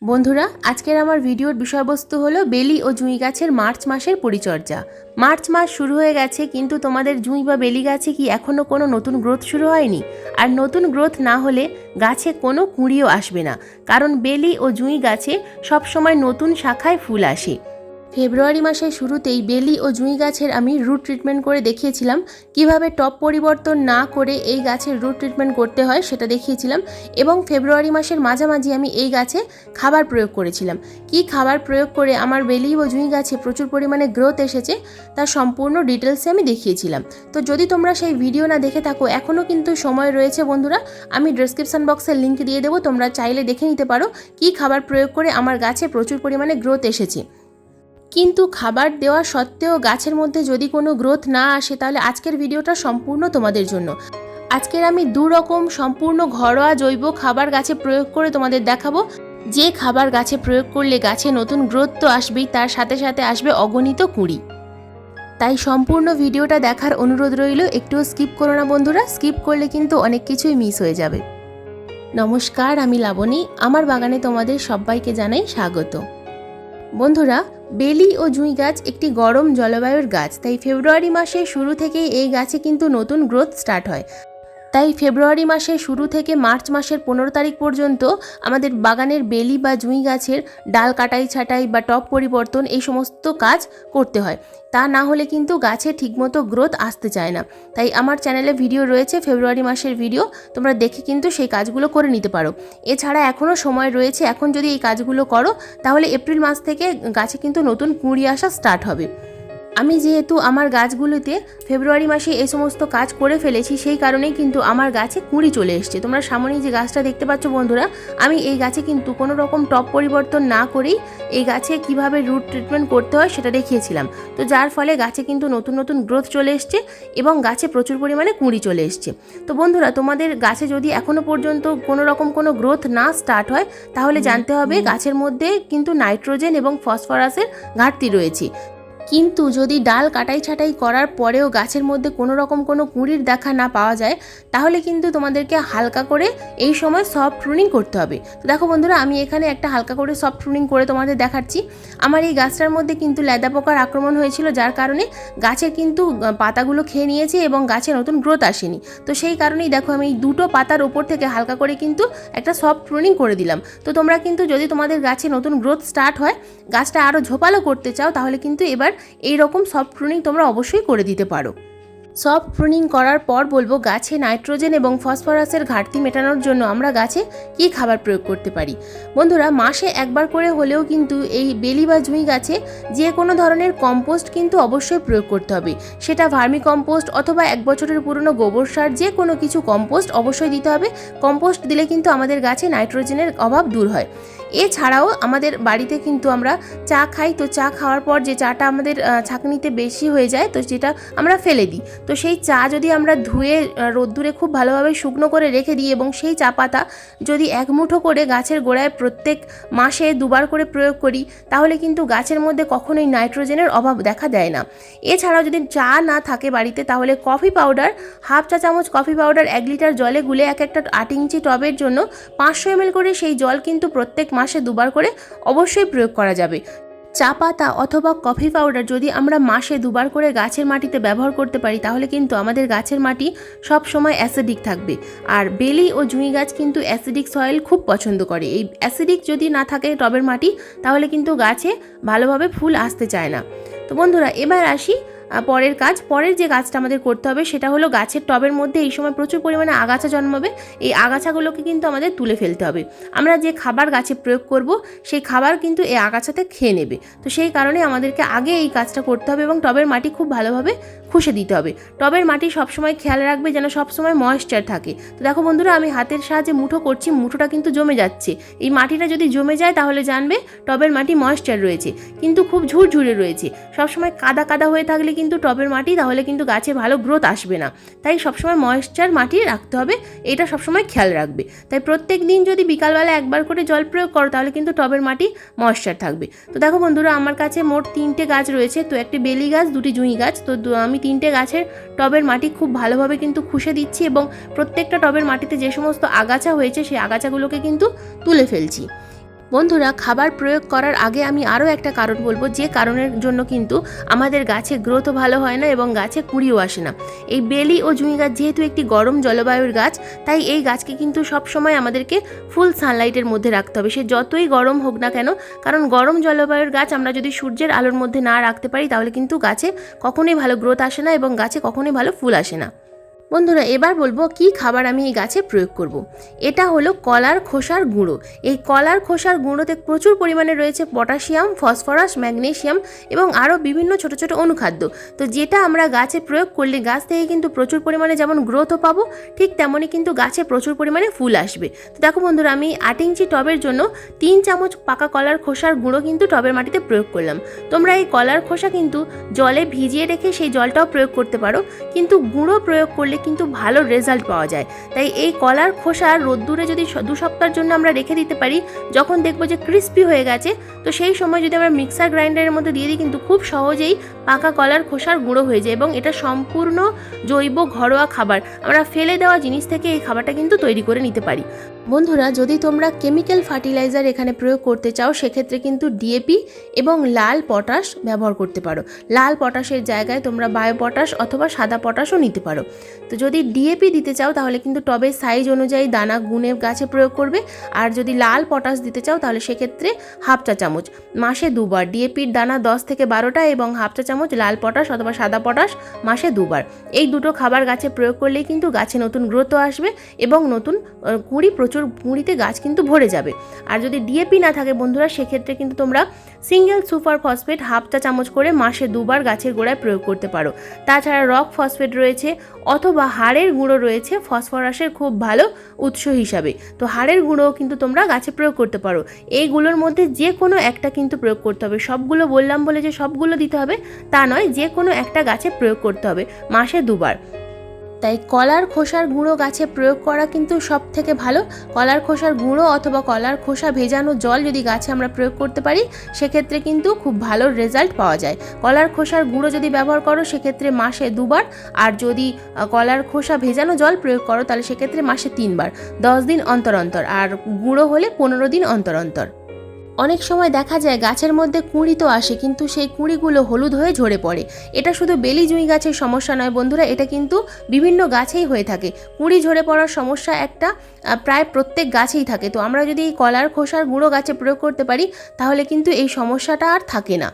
বন্ধুরা, আজকের আমার ভিডিওর বিষয়বস্তু হলো বেলি ও জুঁই গাছের মার্চ মাসের পরিচর্যা। মার্চ মাস শুরু হয়ে গেছে, কিন্তু তোমাদের জুঁই বা বেলি গাছে কি এখনও কোনো নতুন গ্রোথ শুরু হয়নি? আর নতুন গ্রোথ না হলে গাছে কোনো কুঁড়িও আসবে না, কারণ বেলি ও জুঁই গাছে সবসময় নতুন শাখায় ফুল আসে। ফেব্রুয়ারি মাসের শুরুতেই বেলি ও জুঁই গাছের আমি রুট ট্রিটমেন্ট করে দেখিয়েছিলাম। কিভাবে টব পরিবর্তন না করে এই গাছের রুট ট্রিটমেন্ট করতে হয় সেটা দেখিয়েছিলাম, এবং ফেব্রুয়ারি মাসের মাঝামাঝি আমি এই গাছে খাবার প্রয়োগ করেছিলাম। কি খাবার প্রয়োগ করে আমার বেলি ও জুঁই গাছে প্রচুর পরিমাণে গ্রোথ এসেছে তার সম্পূর্ণ ডিটেলসে আমি দেখিয়েছিলাম। তো যদি তোমরা সেই ভিডিও না দেখে থাকো, এখনও কিন্তু সময় রয়েছে বন্ধুরা। আমি ডেসক্রিপশন বক্সে লিঙ্ক দিয়ে দেবো, তোমরা চাইলে দেখে নিতে পারো কি খাবার প্রয়োগ করে আমার গাছে প্রচুর পরিমাণে গ্রোথ এসেছে। কিন্তু খাবার দেওয়া সত্ত্বেও গাছের মধ্যে যদি কোনো গ্রোথ না আসে, তাহলে আজকের ভিডিওটা সম্পূর্ণ তোমাদের জন্য। আজকের আমি দু রকম সম্পূর্ণ ঘরোয়া জৈব খাবার গাছে প্রয়োগ করে তোমাদের দেখাবো। যে খাবার গাছে প্রয়োগ করলে গাছে নতুন গ্রোথ তো আসবেই, তার সাথে সাথে আসবে অগণিত কুঁড়ি। তাই সম্পূর্ণ ভিডিওটা দেখার অনুরোধ রইল, একটুও স্কিপ করো না বন্ধুরা। স্কিপ করলে কিন্তু অনেক কিছুই মিস হয়ে যাবে। নমস্কার, আমি লাবণী। আমার বাগানে তোমাদের সবাইকে জানাই স্বাগত। বন্ধুরা, বেলি ও জুঁই গাছ একটি গরম জলবায়ুর গাছ, তাই ফেব্রুয়ারি মাসের শুরু থেকেই এই গাছে কিন্তু নতুন গ্রোথ স্টার্ট হয়। তাই ফেব্রুয়ারি মাসের শুরু থেকে মার্চ মাসের 15 তারিখ পর্যন্ত আমাদের বাগানের বেলি বা জুঁই গাছের ডাল কাটাই ছাঁটাই বা টব পরিবর্তন এই সমস্ত কাজ করতে হয়। তা না হলে কিন্তু গাছে ঠিকমতো গ্রোথ আসতে চায় না। তাই আমার চ্যানেলে ভিডিও রয়েছে, ফেব্রুয়ারি মাসের ভিডিও, তোমরা দেখে কিন্তু সেই কাজগুলো করে নিতে পারো। এছাড়া এখনও সময় রয়েছে, এখন যদি এই কাজগুলো করো তাহলে এপ্রিল মাস থেকে গাছে কিন্তু নতুন কুঁড়ি আসা স্টার্ট হবে। আমি যেহেতু আমার গাছগুলোতে ফেব্রুয়ারি মাসে এই সমস্ত কাজ করে ফেলেছি, সেই কারণেই কিন্তু আমার গাছে কুঁড়ি চলে এসছে। তোমরা সামনেই যে গাছটা দেখতে পাচ্ছ বন্ধুরা, আমি এই গাছে কিন্তু কোনো রকম টব পরিবর্তন না করেই এই গাছে কিভাবে রুট ট্রিটমেন্ট করতে হয় সেটা দেখিয়েছিলাম। তো যার ফলে গাছে কিন্তু নতুন নতুন গ্রোথ চলে এসছে এবং গাছে প্রচুর পরিমাণে কুঁড়ি চলে এসছে। তো বন্ধুরা, তোমাদের গাছে যদি এখনও পর্যন্ত কোনো রকম কোনো গ্রোথ না স্টার্ট হয়, তাহলে জানতে হবে গাছের মধ্যে কিন্তু নাইট্রোজেন এবং ফসফরাসের ঘাটতি রয়েছে। কিন্তু যদি ডাল কাটাই ছাঁটাই করার পরেও গাছের মধ্যে কোনো রকম কোনো কুঁড়ির দেখা না পাওয়া যায়, তাহলে কিন্তু তোমাদেরকে হালকা করে এই সময় সফট প্রুনিং করতে হবে। তো দেখো বন্ধুরা, আমি এখানে একটা হালকা করে সফট প্রুনিং করে তোমাদের দেখাচ্ছি। আমার এই গাছটার মধ্যে কিন্তু লেদা পোকার আক্রমণ হয়েছিল, যার কারণে গাছের কিন্তু পাতাগুলো খেয়ে নিয়েছে এবং গাছে নতুন গ্রোথ আসেনি। তো সেই কারণেই দেখো আমি এই দুটো পাতার ওপর থেকে হালকা করে কিন্তু একটা সফট প্রুনিং করে দিলাম। তো তোমরা কিন্তু যদি তোমাদের গাছে নতুন গ্রোথ স্টার্ট হয়, গাছটা আরও ঝোপালো করতে চাও, তাহলে কিন্তু এবার এই রকম সফট প্রুনিং তোমরা অবশ্যই করে দিতে পারো। সফট প্রুনিং করার পর বলবো গাছে নাইট্রোজেন এবং ফসফরাসের ঘাটতি মেটানোর জন্য আমরা গাছে কী খাবার প্রয়োগ করতে পারি। বন্ধুরা, মাসে একবার করে হলেও কিন্তু এই বেলি বা জুঁই গাছে যে কোনো ধরনের কম্পোস্ট কিন্তু অবশ্যই প্রয়োগ করতে হবে। সেটা ভার্মি কম্পোস্ট অথবা 1 বছরের পুরনো গোবর সার, যে কোনো কিছু কম্পোস্ট অবশ্যই দিতে হবে। কম্পোস্ট দিলে কিন্তু আমাদের গাছে নাইট্রোজেনের অভাব দূর হয়। এছাড়াও আমাদের বাড়িতে কিন্তু আমরা চা খাই, তো চা খাওয়ার পর যে চাটা আমাদের ছাঁকনিতে বেশি হয়ে যায়, তো যেটা আমরা ফেলে দিই, তো সেই চা যদি আমরা ধুয়ে রোদ্দুরে খুব ভালোভাবে শুকনো করে রেখে দিই এবং সেই চা পাতা যদি 1 মুঠো করে গাছের গোড়ায় প্রত্যেক মাসে 2বার করে প্রয়োগ করি, তাহলে কিন্তু গাছের মধ্যে কখনোই নাইট্রোজেনের অভাব দেখা দেয় না। এছাড়াও যদি চা না থাকে বাড়িতে, তাহলে কফি পাউডার, হাফ চা চামচ কফি পাউডার 1 লিটার জলে গুলে একটা 8 ইঞ্চি টবের জন্য 500 ml করে সেই জল কিন্তু প্রত্যেক মাসে 2বার করে অবশ্যই প্রয়োগ করা যাবে। চা পাতা অথবা কফি পাউডার যদি আমরা মাসে 2বার করে গাছের মাটিতে ব্যবহার করতে পারি, তাহলে কিন্তু আমাদের গাছের মাটি সব সময় অ্যাসিডিক থাকবে। আর বেলি ও জুঁই গাছ কিন্তু অ্যাসিডিক সয়েল খুব পছন্দ করে। এই অ্যাসিডিক যদি না থাকে টবের মাটি, তাহলে কিন্তু গাছে ভালোভাবে ফুল আসতে চায় না। তো বন্ধুরা, এবার আসি পরের যে কাজটা আমাদের করতে হবে সেটা হলো গাছের টবের মধ্যে এই সময় প্রচুর পরিমাণে আগাছা জন্মাবে। এই আগাছাগুলোকে কিন্তু আমাদের তুলে ফেলতে হবে। আমরা যে খাবার গাছে প্রয়োগ করব, সেই খাবার কিন্তু এই আগাছাতে খেয়ে নেবে। তো সেই কারণে আমাদেরকে আগে এই কাজটা করতে হবে এবং টবের মাটি খুব ভালোভাবে খুশে দিতে হবে। টবের মাটি সবসময় খেয়াল রাখবে যেন সবসময় ময়েশ্চার থাকে। তো দেখো বন্ধুরা, আমি হাতের সাহায্যে মুঠো করছি, মুঠোটা কিন্তু জমে যাচ্ছে। এই মাটিটা যদি জমে যায় তাহলে জানবে টবের মাটি ময়েশ্চার রয়েছে, কিন্তু খুব ঝুরঝুরে রয়েছে। সবসময় কাদা কাদা হয়ে থাকলে কিন্তু টবের মাটি, তাহলে কিন্তু গাছে ভালো গ্রোথ আসবে না। তাই সবসময় ময়েশ্চার মাটি রাখতে হবে, এটা সবসময় খেয়াল রাখবে। তাই প্রত্যেক দিন যদি বিকালবেলা 1বার করে জল প্রয়োগ করো, তাহলে কিন্তু টবের মাটি ময়েশ্চার থাকবে। তো দেখো বন্ধুরা, আমার কাছে মোট 3টে গাছ রয়েছে, তো একটি বেলি গাছ, 2টি জুঁই গাছ। তো আমি 3টে গাছের টবের মাটি খুব ভালোভাবে কিন্তু খুশে দিচ্ছি এবং প্রত্যেকটা টবের মাটিতে যে সমস্ত আগাছা হয়েছে সেই আগাছাগুলোকে কিন্তু তুলে ফেলছি। বন্ধুরা, খাবার প্রয়োগ করার আগে আমি আরও একটা কারণ বলবো, যে কারণের জন্য কিন্তু আমাদের গাছে গ্রোথও ভালো হয় না এবং গাছে কুঁড়িও আসে না। এই বেলি ও জুঁই গাছ যেহেতু একটি গরম জলবায়ুর গাছ, তাই এই গাছকে কিন্তু সবসময় আমাদেরকে ফুল সানলাইটের মধ্যে রাখতে হবে, সে যতই গরম হোক না কেন। কারণ গরম জলবায়ুর গাছ আমরা যদি সূর্যের আলোর মধ্যে না রাখতে পারি তাহলে কিন্তু গাছে কখনোই ভালো গ্রোথ আসে না এবং গাছে কখনোই ভালো ফুল আসে না। বন্ধুরা, এবার বলবো কি খাবার আমি এই গাছে প্রয়োগ করব। এটা হলো কলার খোসার গুঁড়ো। এই কলার খোসার গুঁড়োতে প্রচুর পরিমাণে রয়েছে পটাশিয়াম, ফসফরাস, ম্যাগনেসিয়াম এবং আরও বিভিন্ন ছোট ছোট অনুখাদ্য। তো যেটা আমরা গাছে প্রয়োগ করলে গাছ থেকে কিন্তু প্রচুর পরিমাণে যেমন গ্রোথও পাবো, ঠিক তেমনই কিন্তু গাছে প্রচুর পরিমাণে ফুল আসবে। তো দেখো বন্ধুরা, আমি 8 ইঞ্চি টবের জন্য 3 চামচ পাকা কলার খোসার গুঁড়ো কিন্তু টবের মাটিতে প্রয়োগ করলাম। তোমরা এই কলার খোসা কিন্তু জলে ভিজিয়ে রেখে সেই জলটাও প্রয়োগ করতে পারো, কিন্তু গুঁড়ো প্রয়োগ করলে কিন্তু ভালো রেজাল্ট পাওয়া যায়। তাই এই কলার খোসা রোদ্দুরে যদি 2 সপ্তাহের জন্য আমরা রেখে দিতে পারি, যখন দেখবো যে ক্রিস্পি হয়ে গেছে, তো সেই সময় যদি আমরা মিক্সার গ্রাইন্ডারের মধ্যে দিয়ে দিই কিন্তু খুব সহজেই পাকা কলার খোসার গুঁড়ো হয়ে যায় এবং এটা সম্পূর্ণ জৈব ঘরোয়া খাবার। আমরা ফেলে দেওয়া জিনিস থেকে এই খাবারটা কিন্তু তৈরি করে নিতে পারি। বন্ধুরা, যদি তোমরা কেমিক্যাল ফার্টিলাইজার এখানে প্রয়োগ করতে চাও সেক্ষেত্রে কিন্তু ডিএপি এবং লাল পটাশ ব্যবহার করতে পারো। লাল পটাশের জায়গায় তোমরা বায়ো পটাশ অথবা সাদা পটাশও নিতে পারো। তো যদি ডিএপি দিতে চাও তাহলে কিন্তু টবের সাইজ অনুযায়ী দানা গুনে গাছে প্রয়োগ করবে, আর যদি লাল পটাশ দিতে চাও তাহলে সেক্ষেত্রে হাফ চা চামচ মাসে 2 বার ডিএপির দানা 10 থেকে 12টা এবং হাফ চা চামচ লাল পটাশ অথবা সাদা পটাশ মাসে 2 বার। এই দুটো খাবার গাছে প্রয়োগ করলেই কিন্তু গাছে নতুন গ্রোথও আসবে এবং নতুন প্রচুর কুঁড়িতে গাছ কিন্তু ভরে যাবে। আর যদি ডিএপি না থাকে বন্ধুরা, সেক্ষেত্রে কিন্তু তোমরা সিঙ্গেল সুপার ফসফেট হাফ চা চামচ করে মাসে 2 বার গাছের গোড়ায় প্রয়োগ করতে পারো। তাছাড়া রক ফসফেট রয়েছে অথবা হাড়ের গুঁড়ো রয়েছে ফসফরাসের খুব ভালো উৎস হিসাবে। তো হাড়ের গুঁড়োও কিন্তু তোমরা গাছে প্রয়োগ করতে পারো। এইগুলোর মধ্যে যে কোনো একটা কিন্তু প্রয়োগ করতে হবে। সবগুলো বললাম বলে যে সবগুলো দিতে হবে তা নয়, যে কোনো একটা গাছে প্রয়োগ করতে হবে মাসে 2 বার। তাই কলার খোসার গুঁড়ো গাছে প্রয়োগ করা কিন্তু সব থেকে ভালো। কলার খোসার গুঁড়ো অথবা কলার খোসা ভেজানো জল যদি গাছে আমরা প্রয়োগ করতে পারি সেক্ষেত্রে কিন্তু খুব ভালো রেজাল্ট পাওয়া যায়। কলার খোসার গুঁড়ো যদি ব্যবহার করো সেক্ষেত্রে মাসে 2 বার, আর যদি কলার খোসা ভেজানো জল প্রয়োগ করো তাহলে সেক্ষেত্রে মাসে 3 বার, 10 দিন অন্তর অন্তর, আর গুঁড়ো হলে 15 দিন অন্তর অন্তর। অনেক সময় দেখা যায় গাছের মধ্যে কুঁড়ি তো আসে কিন্তু সেই কুঁড়িগুলো হলুদ হয়ে ঝরে পড়ে। এটা শুধু বেলি জুঁই গাছের সমস্যা নয় বন্ধুরা, এটা কিন্তু বিভিন্ন গাছেই হয়ে থাকে। কুঁড়ি ঝরে পড়ার সমস্যা একটা প্রায় প্রত্যেক গাছেই থাকে। তো আমরা যদি এই কলার খোসার গুঁড়ো গাছে প্রয়োগ করতে পারি তাহলে কিন্তু এই সমস্যাটা আর থাকে না।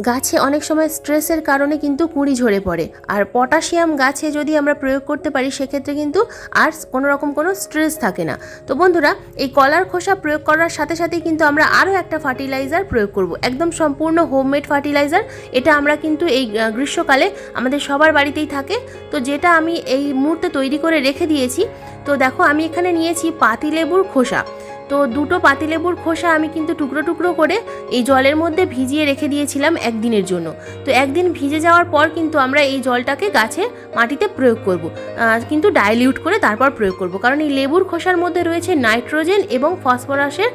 গাছে অনেক সময় স্ট্রেসের কারণে কিন্তু কুঁড়ি ঝরে পড়ে, আর পটাশিয়াম গাছে যদি আমরা প্রয়োগ করতে পারি সেক্ষেত্রে কিন্তু আর কোনো রকম কোনো স্ট্রেস থাকে না। তো বন্ধুরা, এই কলার খোসা প্রয়োগ করার সাথে সাথেই কিন্তু আমরা আরও একটা ফার্টিলাইজার প্রয়োগ করব, একদম সম্পূর্ণ হোমমেড ফার্টিলাইজার। এটা আমরা কিন্তু এই গ্রীষ্মকালে আমাদের সবার বাড়িতেই থাকে। তো যেটা আমি এই মুহূর্তে তৈরি করে রেখে দিয়েছি। তো দেখো, আমি এখানে নিয়েছি পাতিলেবুর খোসা। তো 2টো পাতিলেবুর খোসা আমি কিন্তু টুকরো টুকরো করে এই জলের মধ্যে ভিজিয়ে রেখে দিয়েছিলাম 1 দিনের জন্য। তো 1 দিন ভিজে যাওয়ার পর কিন্তু আমরা এই জলটাকে গাছে মাটিতে প্রয়োগ করব, কিন্তু ডাইলিউট করে তারপর প্রয়োগ করব, কারণ এই লেবুর খোসার মধ্যে রয়েছে নাইট্রোজেন এবং ফসফরাসের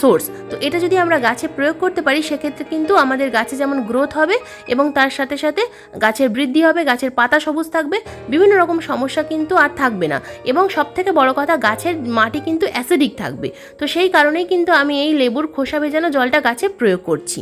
সোর্স। তো এটা যদি আমরা গাছে প্রয়োগ করতে পারি সেক্ষেত্রে কিন্তু আমাদের গাছে যেমন গ্রোথ হবে এবং তার সাথে সাথে গাছের বৃদ্ধি হবে, গাছের পাতা সবুজ থাকবে, বিভিন্ন রকম সমস্যা কিন্তু আর থাকবে না, এবং সবথেকে বড় কথা গাছের মাটি কিন্তু অ্যাসিডিক থাকবে। তো সেই কারণেই কিন্তু আমি এই লেবুর খোসা ভেজানো জলটা গাছে প্রয়োগ করছি।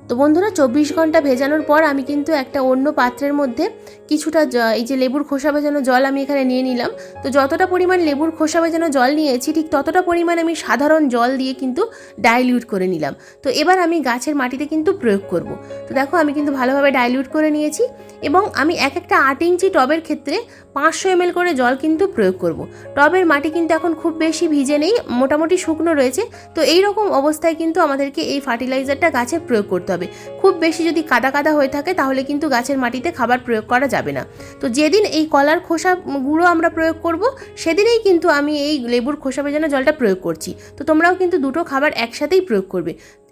তো বন্ধুরা, 24 ঘন্টা ভেজানোর পর আমি কিন্তু একটা অন্য পাত্রের মধ্যে কিছুটা এই যে লেবুর খোসা ভেজানো জল আমি এখানে নিয়ে নিলাম। তো যতটা পরিমাণ লেবুর খোসা ভেজানো জল নিয়েছি ঠিক ততটা পরিমাণ আমি সাধারণ জল দিয়ে কিন্তু ডাইলিউট করে নিলাম। তো এবার আমি গাছের মাটিতে কিন্তু প্রয়োগ করব। তো দেখো, আমি কিন্তু ভালোভাবে ডাইলিউট করে নিয়েছি এবং আমি একটা 8 ইঞ্চি টবের ক্ষেত্রে 500 ml করে জল কিন্তু প্রয়োগ করব। টবের মাটি কিন্তু এখন খুব বেশি ভিজে নেই, মোটামুটি শুকনো রয়েছে। তো এই রকম অবস্থায় কিন্তু আমাদেরকে এই ফার্টিলাইজারটা গাছে প্রয়োগ করতে হবে। খুব বেশি যদি কাদা কাদা হয়ে থাকে তাহলে কিন্তু গাছের মাটিতে খাবার প্রয়োগ করা যাবে না। তো যেদিন এই কলার খোসা গুঁড়ো আমরা প্রয়োগ করব সেদিনেই কিন্তু আমি এই লেবুর খোসা ভেজানো জলটা প্রয়োগ করছি। তো তোমরাও কিন্তু দুটো খাবার একসাথেই প্রয়োগ করবে,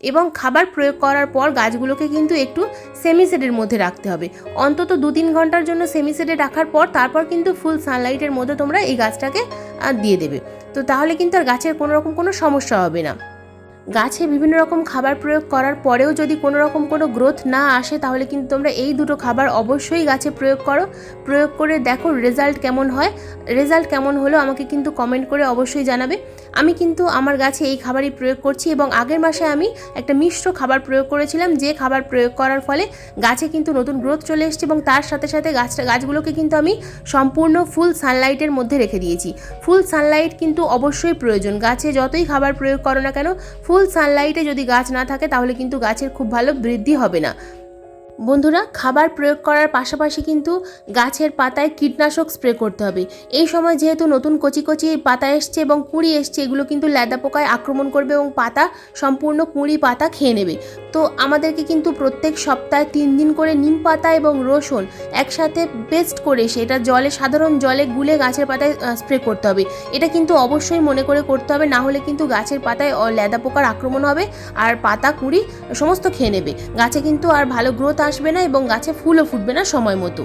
এবং খাবার প্রয়োগ করার পর গাছগুলোকে কিন্তু একটু সেমিশেডের মধ্যে রাখতে হবে। অন্তত 2-3 ঘন্টার জন্য সেমিশেডে রাখার পর তারপর কিন্তু ফুল সানলাইটের মধ্যে তোমরা এই গাছটাকে দিয়ে দেবে। তো তাহলে কিন্তু আর গাছের কোনো রকম কোনো সমস্যা হবে না। গাছে বিভিন্ন রকম খাবার প্রয়োগ করার পরেও যদি কোনো রকম কোনো গ্রোথ না আসে তাহলে কিন্তু তোমরা এই দুটো খাবার অবশ্যই গাছে প্রয়োগ করো। প্রয়োগ করে দেখো রেজাল্ট কেমন হয়। রেজাল্ট কেমন হলো আমাকে কিন্তু কমেন্ট করে অবশ্যই জানাবে। আমি কিন্তু আমার গাছে এই খাবারই প্রয়োগ করছি এবং আগের মাসে আমি একটা মিশ্র খাবার প্রয়োগ করেছিলাম, যে খাবার প্রয়োগ করার ফলে গাছে কিন্তু নতুন গ্রোথ চলে এসেছে এবং তার সাথে সাথে গাছগুলোকে কিন্তু আমি সম্পূর্ণ ফুল সানলাইটের মধ্যে রেখে দিয়েছি। ফুল সানলাইট কিন্তু অবশ্যই প্রয়োজন, গাছে যতই খাবার প্রয়োগ করো না কেন ফুল সানলাইটে যদি গাছ না থাকে তাহলে কিন্তু গাছের খুব ভালো বৃদ্ধি হবে না। বন্ধুরা, খাবার প্রয়োগ করার পাশাপাশি কিন্তু গাছের পাতায় কীটনাশক স্প্রে করতে হবে। এই সময় যেহেতু নতুন কচি কচি পাতা এসছে এবং কুঁড়ি এসছে, এগুলো কিন্তু ল্যাদা পোকায় আক্রমণ করবে এবং পাতা সম্পূর্ণ কুঁড়ি পাতা খেয়ে নেবে। তো আমাদেরকে কিন্তু প্রত্যেক সপ্তাহে 3 দিন করে নিম পাতা এবং রসুন একসাথে পেস্ট করে সেটা সাধারণ জলে গুলে গাছের পাতায় স্প্রে করতে হবে। এটা কিন্তু অবশ্যই মনে করে করতে হবে, না হলে কিন্তু গাছের পাতায় ল্যাদা পোকার আক্রমণ হবে আর পাতা কুঁড়ি সমস্ত খেয়ে নেবে। গাছে কিন্তু আর ভালো গ্রোথ আসবে না এবং গাছে ফুলও ফুটবে না সময় মতো।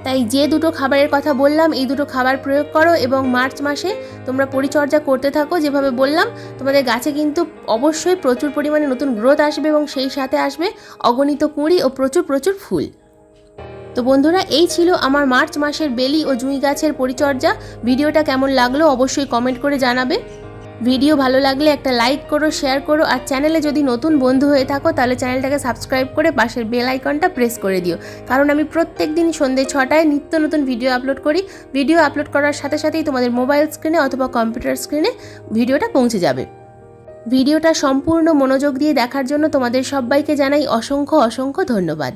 তাই যে দুটো খাবারের কথা বললাম এই দুটো খাবার প্রয়োগ করো এবং মার্চ মাসে তোমরা পরিচর্যা করতে থাকো। যেভাবে বললাম তোমাদের গাছে কিন্তু অবশ্যই প্রচুর পরিমাণে নতুন গ্রোথ আসবে এবং সেই সাথে আসবে অগণিত কুঁড়ি ও প্রচুর প্রচুর ফুল। তো বন্ধুরা, এই ছিল আমার মার্চ মাসের বেলি ও জুঁই গাছের পরিচর্যা। ভিডিওটা কেমন লাগলো অবশ্যই কমেন্ট করে জানাবে। ভিডিও ভালো লাগলে একটা লাইক করো, শেয়ার করো, আর চ্যানেলে যদি নতুন বন্ধু হয়ে থাকো তাহলে চ্যানেলটাকে সাবস্ক্রাইব করে পাশের বেল আইকনটা প্রেস করে দিও, কারণ আমি প্রত্যেক দিন সন্ধ্যে 6টায় নিত্য নতুন ভিডিও আপলোড করি। ভিডিও আপলোড করার সাথে সাথেই তোমাদের মোবাইল স্ক্রিনে অথবা কম্পিউটার স্ক্রিনে ভিডিওটা পৌঁছে যাবে। ভিডিওটা সম্পূর্ণ মনোযোগ দিয়ে দেখার জন্য তোমাদের সবাইকে জানাই অসংখ্য অসংখ্য ধন্যবাদ।